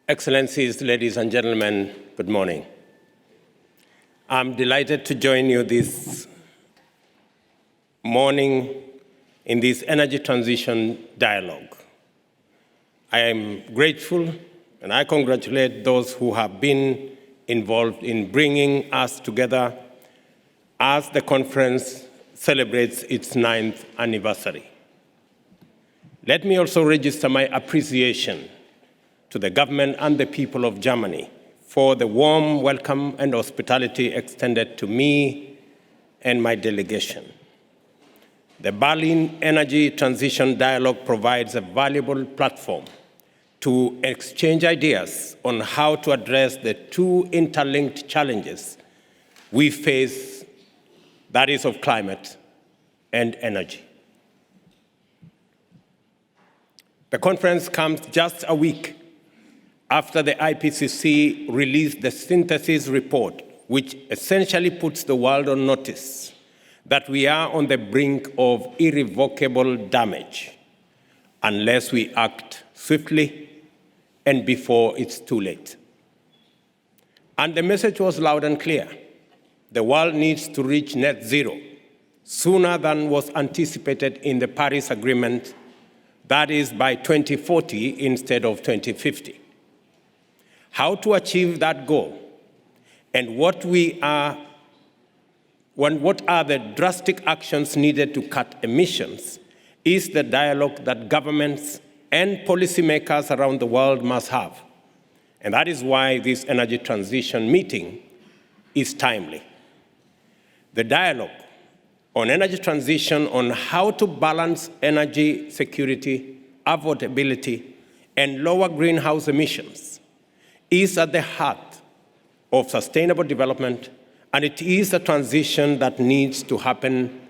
Excellencies, ladies and gentlemen, good morning. I'm delighted to join you this morning in this energy transition dialogue. I am grateful and I congratulate those who have been involved in bringing us together as the conference celebrates its 9th anniversary. Let me also register my appreciation to the government and the people of Germany for the warm welcome and hospitality extended to me and my delegation. The Berlin Energy Transition Dialogue provides a valuable platform to exchange ideas on how to address the two interlinked challenges we face, that is of climate and energy. The conference comes just a week after the IPCC released the synthesis report, which essentially puts the world on notice that we are on the brink of irrevocable damage unless we act swiftly and before it's too late. And the message was loud and clear. The world needs to reach net zero sooner than was anticipated in the Paris Agreement, that is by 2040 instead of 2050. How to achieve that goal and what are the drastic actions needed to cut emissions is the dialogue that governments and policymakers around the world must have. And that is why this energy transition meeting is timely. The dialogue on energy transition, on how to balance energy security, affordability, and lower greenhouse emissions is at the heart of sustainable development, and it is a transition that needs to happen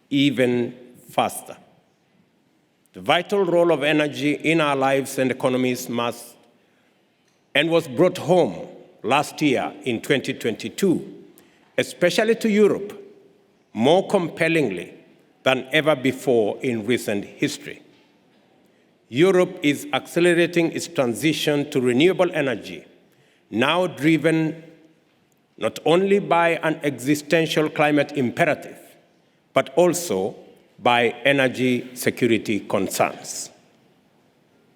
even faster. The vital role of energy in our lives and economies was brought home last year in 2022, especially to Europe, more compellingly than ever before in recent history. Europe is accelerating its transition to renewable energy, now driven not only by an existential climate imperative, but also by energy security concerns.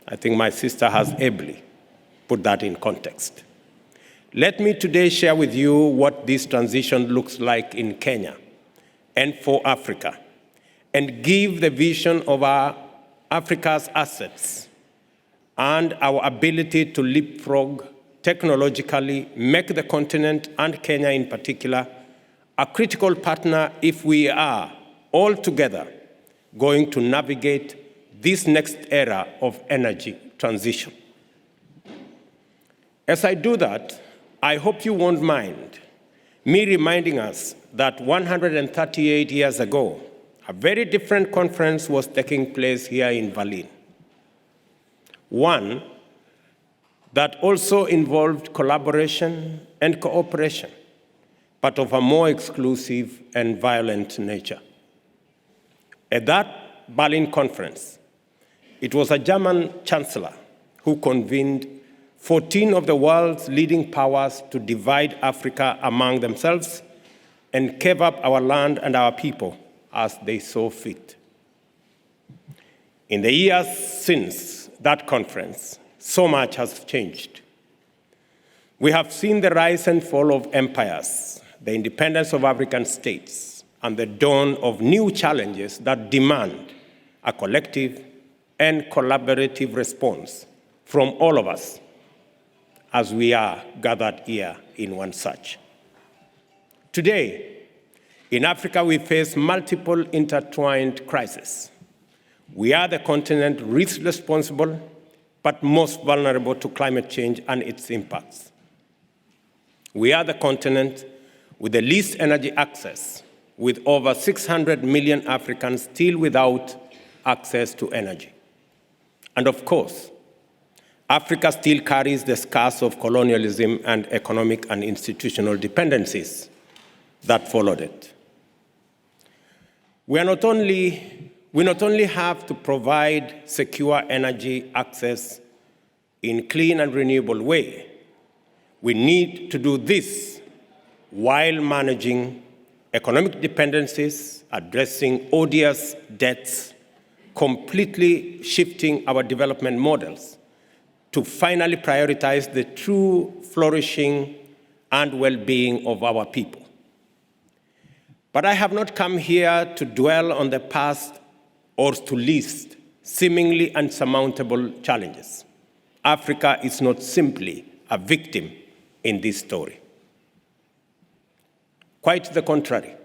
I think my sister has ably put that in context. Let me today share with you what this transition looks like in Kenya and for Africa, and give the vision of Africa's assets and our ability to leapfrog technologically, make the continent, and Kenya in particular, a critical partner if we are all together going to navigate this next era of energy transition. As I do that, I hope you won't mind me reminding us that 138 years ago, a very different conference was taking place here in Berlin. One that also involved collaboration and cooperation, but of a more exclusive and violent nature. At that Berlin conference, it was a German chancellor who convened 14 of the world's leading powers to divide Africa among themselves and carve up our land and our people as they saw fit. In the years since that conference, so much has changed. We have seen the rise and fall of empires, the independence of African states, and the dawn of new challenges that demand a collective and collaborative response from all of us as we are gathered here in one such. Today, in Africa, we face multiple intertwined crises. We are the continent least responsible, but most vulnerable to climate change and its impacts. We are the continent with the least energy access, with over 600 million Africans still without access to energy. And of course, Africa still carries the scars of colonialism and economic and institutional dependencies that followed it. We not only have to provide secure energy access in clean and renewable way, we need to do this while managing economic dependencies, addressing odious debts, completely shifting our development models to finally prioritize the true flourishing and well-being of our people. But I have not come here to dwell on the past or to list seemingly unsurmountable challenges. Africa is not simply a victim in this story. Quite the contrary.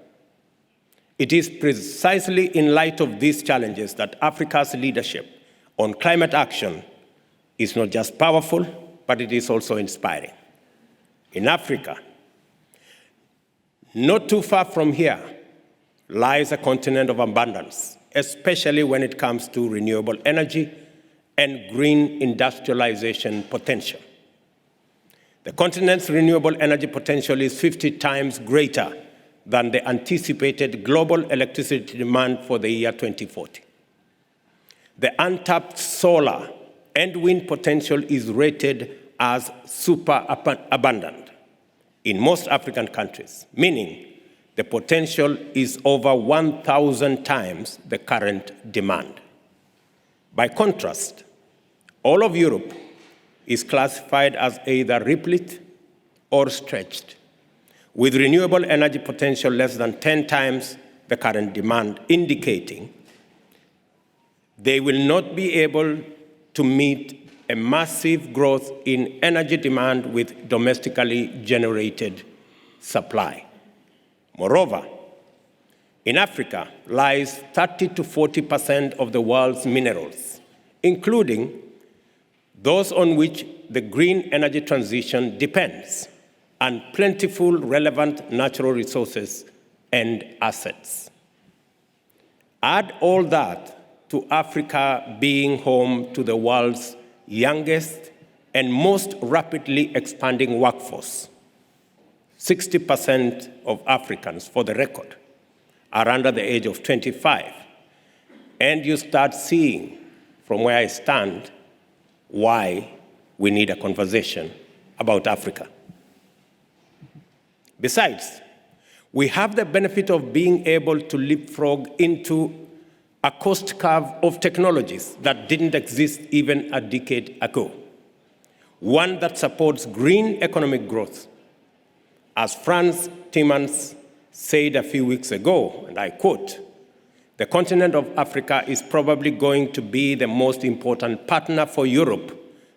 It is precisely in light of these challenges that Africa's leadership on climate action is not just powerful, but it is also inspiring. In Africa, not too far from here, lies a continent of abundance, especially when it comes to renewable energy and green industrialization potential. The continent's renewable energy potential is 50 times greater than the anticipated global electricity demand for the year 2040. The untapped solar and wind potential is rated as super abundant in most African countries, meaning the potential is over 1,000 times the current demand. By contrast, all of Europe is classified as either replete or stretched, with renewable energy potential less than 10 times the current demand, indicating they will not be able to meet a massive growth in energy demand with domestically generated supply. Moreover, in Africa lies 30 to 40% of the world's minerals, including those on which the green energy transition depends, and plentiful relevant natural resources and assets. Add all that to Africa being home to the world's youngest and most rapidly expanding workforce. 60% of Africans, for the record, are under the age of 25. And you start seeing, from where I stand, why we need a conversation about Africa. Besides, we have the benefit of being able to leapfrog into a cost curve of technologies that didn't exist even a decade ago, one that supports green economic growth. As Frans Timmermans said a few weeks ago, and I quote, "The continent of Africa is probably going to be the most important partner for Europe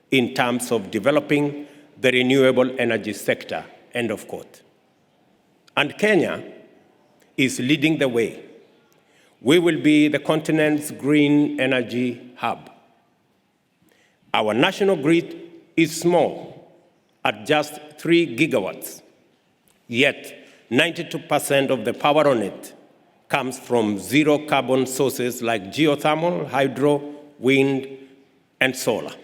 in terms of developing the renewable energy sector," end of quote. And Kenya is leading the way. We will be the continent's green energy hub. Our national grid is small, at just 3 gigawatts, yet 92% of the power on it comes from zero-carbon sources like geothermal, hydro, wind, and solar.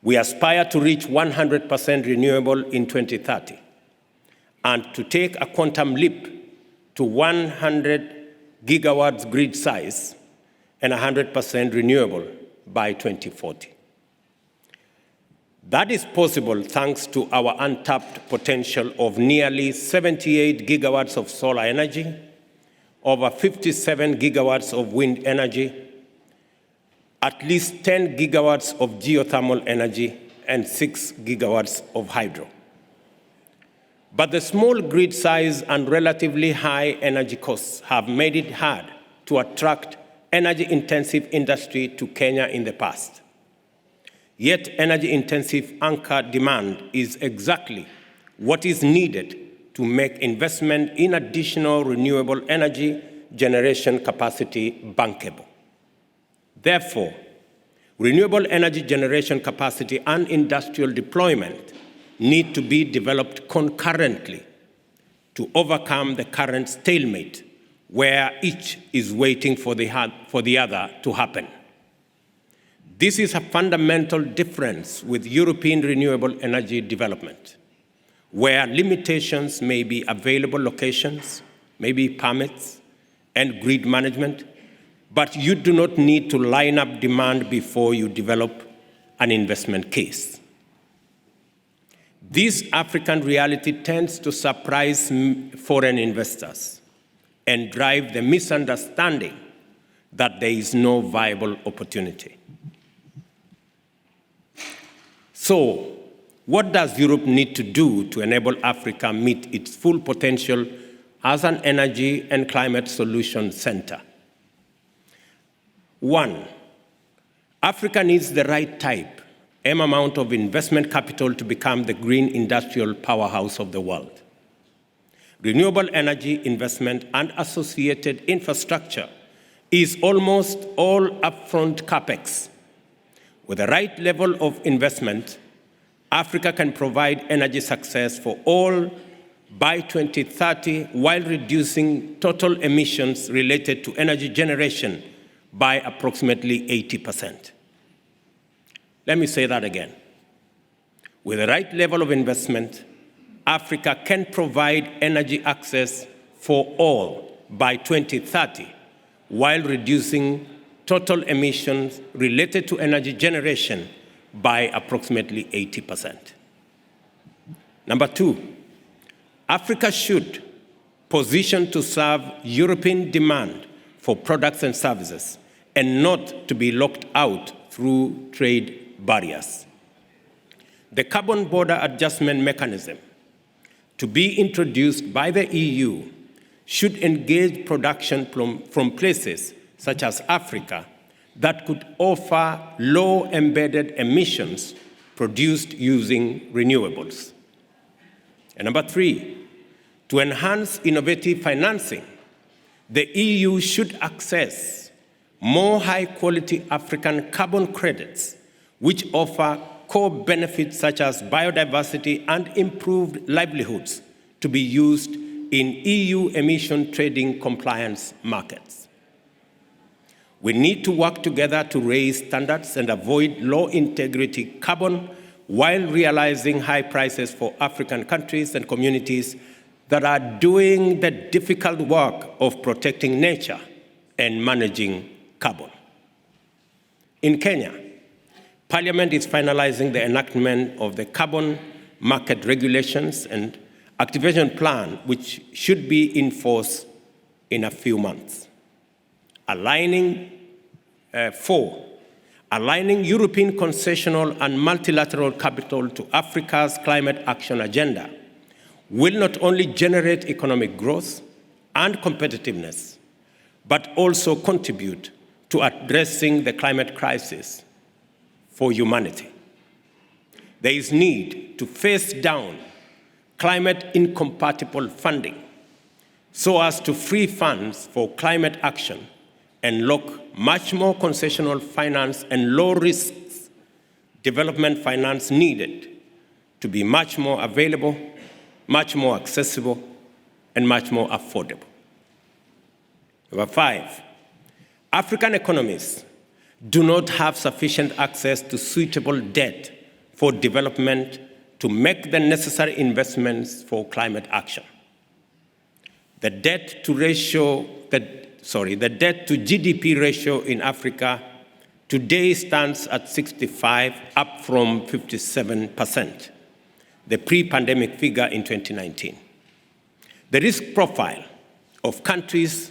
We aspire to reach 100% renewable in 2030 and to take a quantum leap to 100 gigawatts grid size and 100% renewable by 2040. That is possible thanks to our untapped potential of nearly 78 gigawatts of solar energy, over 57 gigawatts of wind energy, at least 10 gigawatts of geothermal energy, and 6 gigawatts of hydro. But the small grid size and relatively high energy costs have made it hard to attract energy-intensive industry to Kenya in the past. Yet energy-intensive anchor demand is exactly what is needed to make investment in additional renewable energy generation capacity bankable. Therefore, renewable energy generation capacity and industrial deployment need to be developed concurrently to overcome the current stalemate where each is waiting for the other to happen. This is a fundamental difference with European renewable energy development, where limitations may be available locations, maybe permits, and grid management, but you do not need to line up demand before you develop an investment case. This African reality tends to surprise foreign investors and drive the misunderstanding that there is no viable opportunity. So, what does Europe need to do to enable Africa meet its full potential as an energy and climate solution center? 1, Africa needs the right type, amount of investment capital to become the green industrial powerhouse of the world. Renewable energy investment and associated infrastructure is almost all upfront capex. With the right level of investment, Africa can provide energy success for all by 2030 while reducing total emissions related to energy generation by approximately 80%. Let me say that again. With the right level of investment, Africa can provide energy access for all by 2030 while reducing total emissions related to energy generation by approximately 80%. Number 2, Africa should position to serve European demand for products and services and not to be locked out through trade barriers. The carbon border adjustment mechanism to be introduced by the EU should engage production from places such as Africa that could offer low embedded emissions produced using renewables. And number 3, to enhance innovative financing, the EU should access more high-quality African carbon credits, which offer core benefits such as biodiversity and improved livelihoods to be used in EU emission trading compliance markets. We need to work together to raise standards and avoid low-integrity carbon while realizing high prices for African countries and communities that are doing the difficult work of protecting nature and managing carbon. In Kenya, Parliament is finalizing the enactment of the carbon market regulations and activation plan, which should be in force in a few months. Aligning European concessional and multilateral capital to Africa's climate action agenda will not only generate economic growth and competitiveness, but also contribute to addressing the climate crisis for humanity. There is need to face down climate-incompatible funding so as to free funds for climate action and lock much more concessional finance and low-risk development finance needed to be much more available, much more accessible, and much more affordable. Number 5, African economies do not have sufficient access to suitable debt for development to make the necessary investments for climate action. The debt to GDP ratio in Africa today stands at 65, up from 57%, the pre-pandemic figure in 2019. The risk profile of countries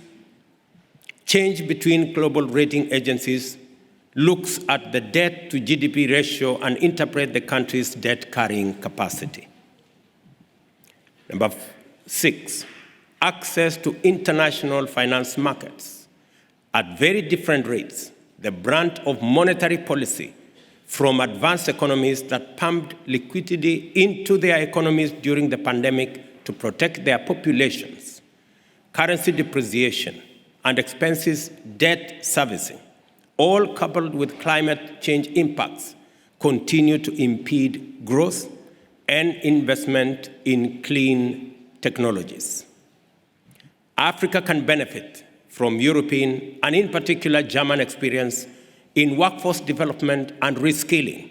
change between global rating agencies looks at the debt to GDP ratio and interpret the country's debt carrying capacity. Number 6, access to international finance markets at very different rates, the brunt of monetary policy from advanced economies that pumped liquidity into their economies during the pandemic to protect their populations, currency depreciation, and expensive debt servicing, all coupled with climate change impacts, continue to impede growth and investment in clean technologies. Africa can benefit from European, and in particular German experience in workforce development and reskilling.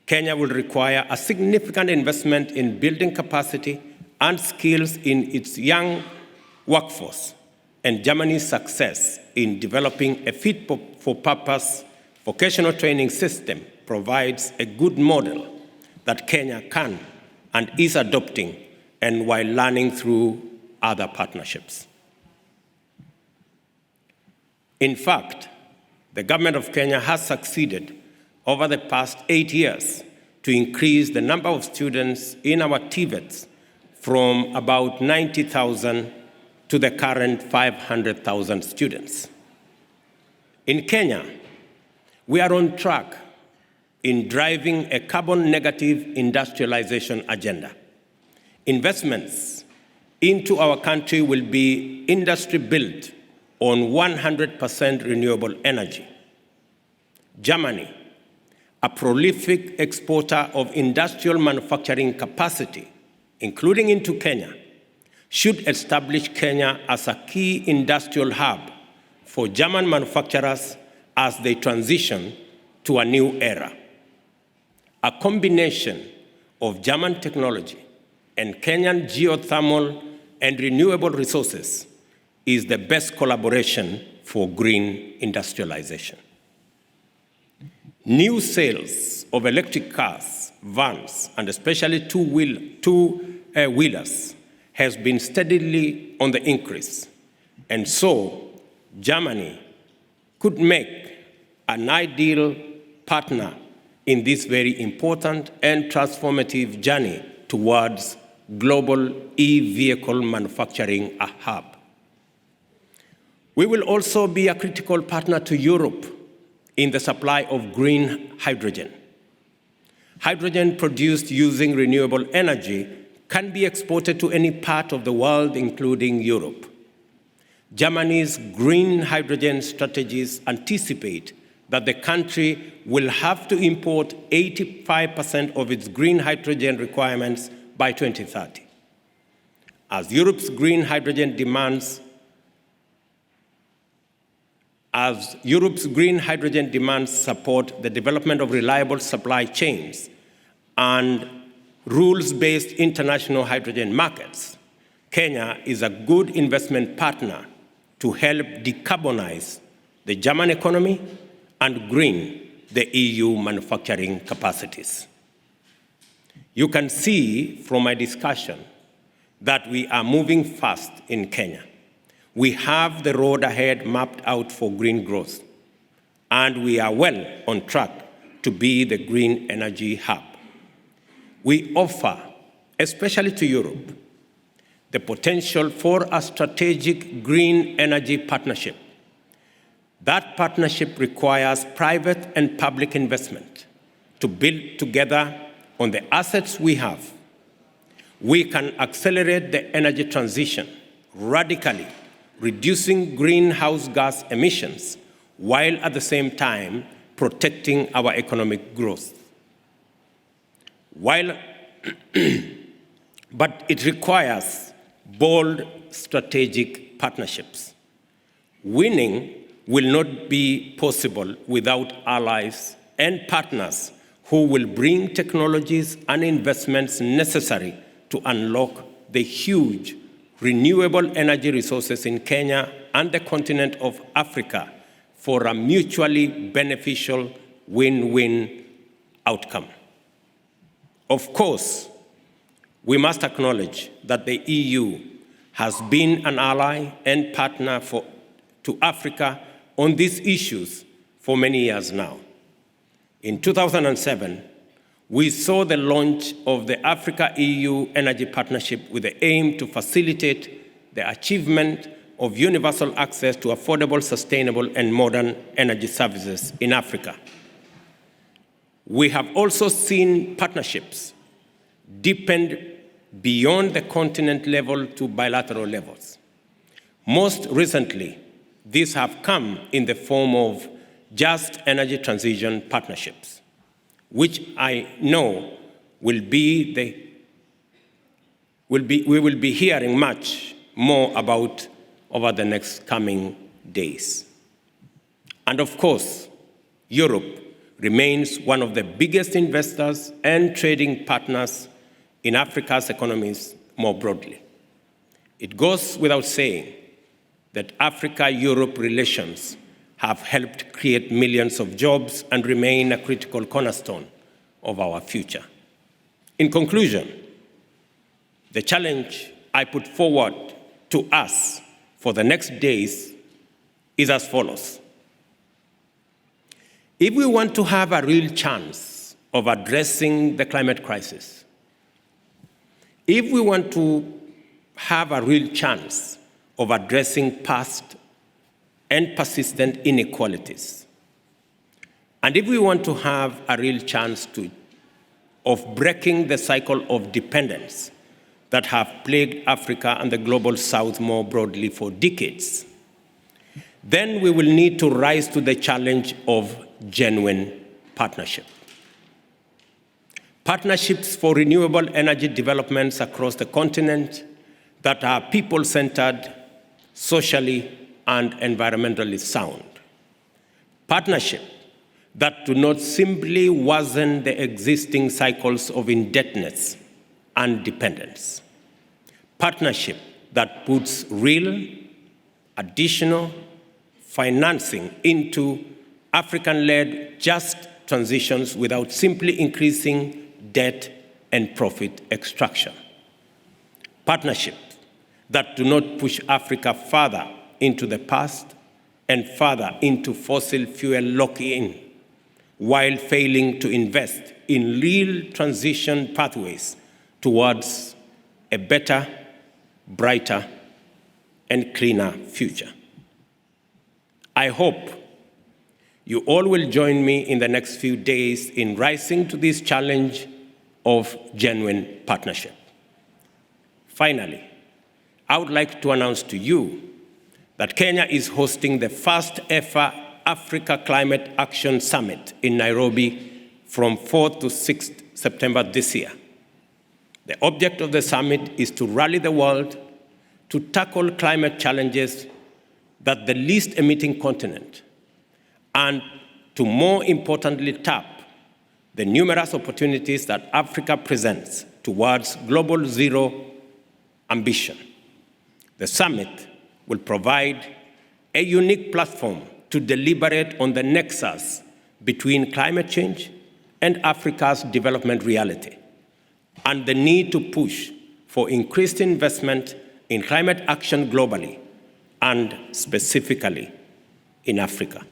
Kenya will require a significant investment in building capacity and skills in its young workforce, and Germany's success in developing a fit-for-purpose vocational training system provides a good model that Kenya can and is adopting, and while learning through other partnerships. In fact, the government of Kenya has succeeded over the past 8 years to increase the number of students in our TVETs from about 90,000 to the current 500,000 students. In Kenya, we are on track in driving a carbon-negative industrialization agenda. Investments into our country will be industry built on 100% renewable energy. Germany, a prolific exporter of industrial manufacturing capacity, including into Kenya, should establish Kenya as a key industrial hub for German manufacturers as they transition to a new era. A combination of German technology and Kenyan geothermal and renewable resources is the best collaboration for green industrialization. New sales of electric cars, vans, and especially two-wheelers has been steadily on the increase. And so, Germany could make an ideal partner in this very important and transformative journey towards global e-vehicle manufacturing hub. We will also be a critical partner to Europe in the supply of green hydrogen. Hydrogen produced using renewable energy can be exported to any part of the world, including Europe. Germany's green hydrogen strategies anticipate that the country will have to import 85% of its green hydrogen requirements by 2030. As Europe's green hydrogen demands support the development of reliable supply chains and rules-based international hydrogen markets, Kenya is a good investment partner to help decarbonize the German economy and green the EU manufacturing capacities. You can see from my discussion that we are moving fast in Kenya. We have the road ahead mapped out for green growth, and we are well on track to be the green energy hub. We offer, especially to Europe, the potential for a strategic green energy partnership. That partnership requires private and public investment to build together on the assets we have. We can accelerate the energy transition radically, reducing greenhouse gas emissions, while at the same time protecting our economic growth. But it requires bold strategic partnerships. Winning will not be possible without allies and partners who will bring technologies and investments necessary to unlock the huge renewable energy resources in Kenya and the continent of Africa for a mutually beneficial win-win outcome. Of course, we must acknowledge that the EU has been an ally and partner to Africa on these issues for many years now. In 2007, we saw the launch of the Africa-EU Energy Partnership with the aim to facilitate the achievement of universal access to affordable, sustainable, and modern energy services in Africa. We have also seen partnerships deepened beyond the continent level to bilateral levels. Most recently, these have come in the form of just energy transition partnerships, which I know we will be hearing much more about over the next coming days. And of course, Europe remains one of the biggest investors and trading partners in Africa's economies more broadly. It goes without saying that Africa-Europe relations have helped create millions of jobs and remain a critical cornerstone of our future. In conclusion, the challenge I put forward to us for the next days is as follows. If we want to have a real chance of addressing the climate crisis, if we want to have a real chance of addressing past and persistent inequalities, and if we want to have a real chance of breaking the cycle of dependence that have plagued Africa and the global South more broadly for decades, then we will need to rise to the challenge of genuine partnership. Partnerships for renewable energy developments across the continent that are people-centered, socially and environmentally sound. Partnership that do not simply worsen the existing cycles of indebtedness and dependence. Partnership that puts real, additional financing into African-led just transitions without simply increasing debt and profit extraction. Partnerships that do not push Africa further into the past and further into fossil fuel lock-in, while failing to invest in real transition pathways towards a better, brighter, and cleaner future. I hope you all will join me in the next few days in rising to this challenge of genuine partnership. Finally, I would like to announce to you that Kenya is hosting the first ever Africa Climate Action Summit in Nairobi from 4th to 6th September this year. The object of the summit is to rally the world to tackle climate challenges that the least emitting continent, and to more importantly tap the numerous opportunities that Africa presents towards global zero ambition. The summit will provide a unique platform to deliberate on the nexus between climate change and Africa's development reality, and the need to push for increased investment in climate action globally and specifically in Africa.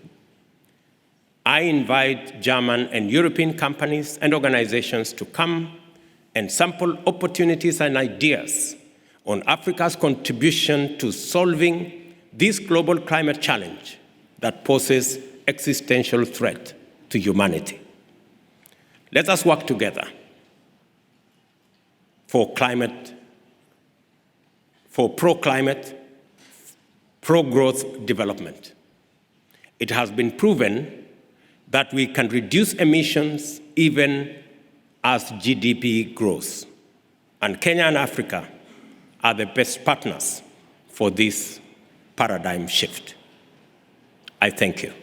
I invite German and European companies and organizations to come and sample opportunities and ideas on Africa's contribution to solving this global climate challenge that poses existential threat to humanity. Let us work together for pro-climate, pro-growth development. It has been proven that we can reduce emissions even as GDP grows. And Kenya and Africa are the best partners for this paradigm shift. I thank you.